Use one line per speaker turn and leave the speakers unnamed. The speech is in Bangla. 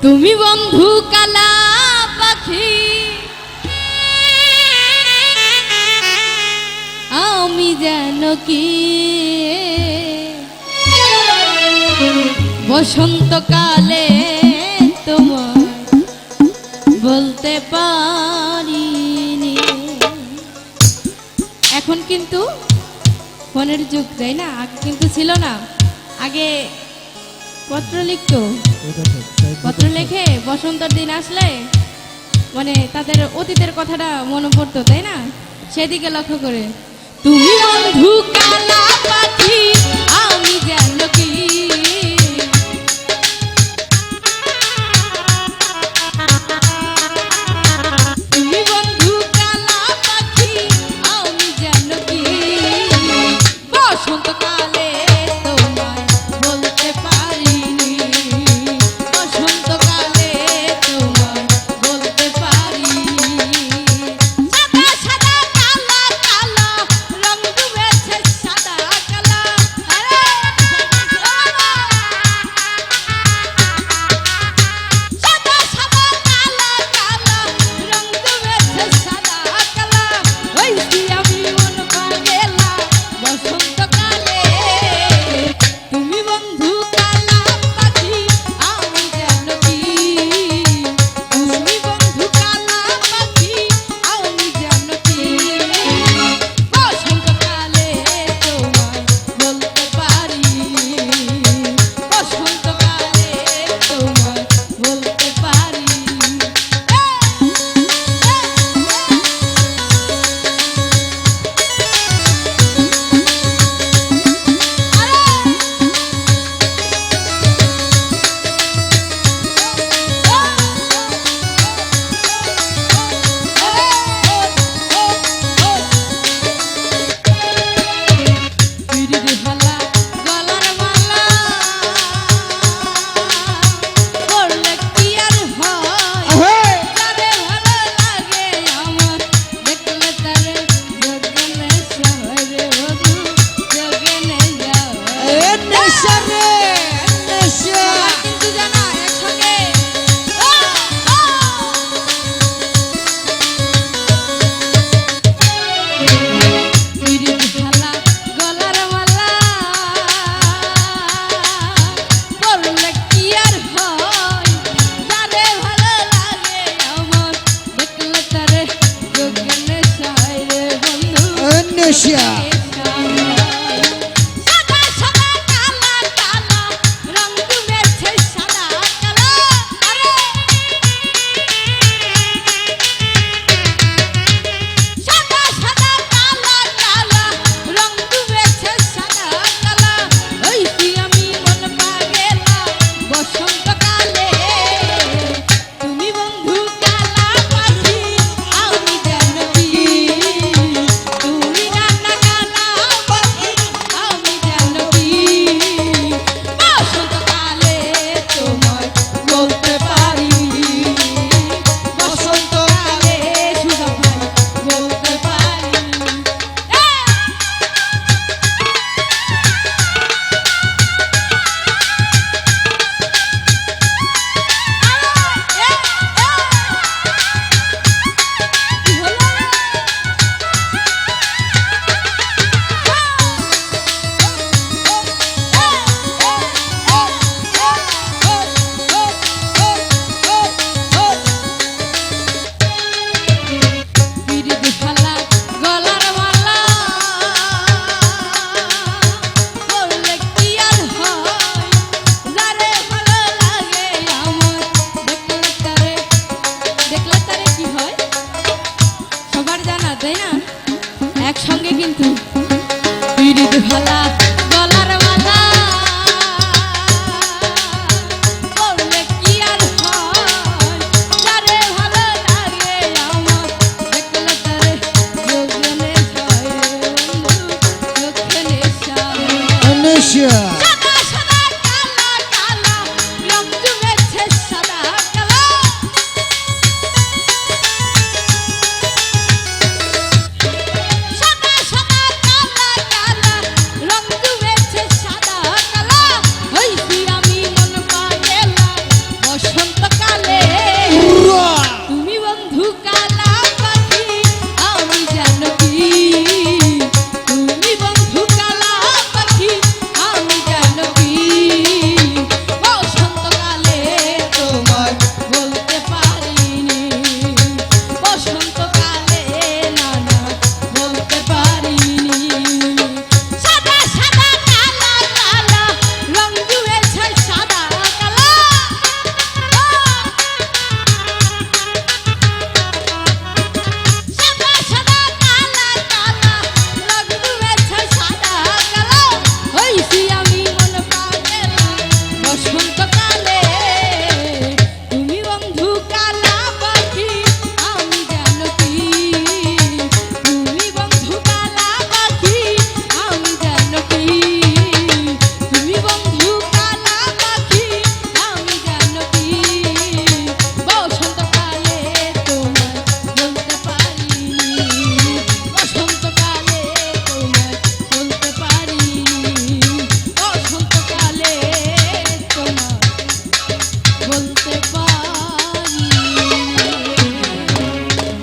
তুমি বন্ধু কালা পাখি, আমি যেন কি বসন্তকালে তোমার বলতে পারিনি। এখন কিন্তু ফোনের যুগ, তাই না? আগে কিন্তু ছিল না। আগে পত্র লিখতো, পত্র লিখে বসন্তের দিন আসলে মানে তাদের অতীতের কথাটা মনে পড়তো, তাই না? সেদিকে লক্ষ্য করে তুমি বন্ধু কালা পাখি, আমি যেন কি তুমি বন্ধু কালা পাখি, আমি যেন কি বসন্তকালে তোমায় বলতে পারিনি, বসন্তকালে তোমায় বলতে পারিনি। সাদা সাদা কালা কালা রং ডুবেছে, সাদা কালা সাদা সাদা কালা কালা রং ডুবেছে, সাদা কালা হইছি আমি মন পাগেলা বসন্তকালে। তুমি বন্ধু কালা পাখি, আমি যেন কি তুমি বন্ধু কালা পাখি, আমি যেন কি বসন্তকালে তোমায় বলতে পারিনি, বসন্তকালে তোমায় বলতে পারিনি।
Indonesia.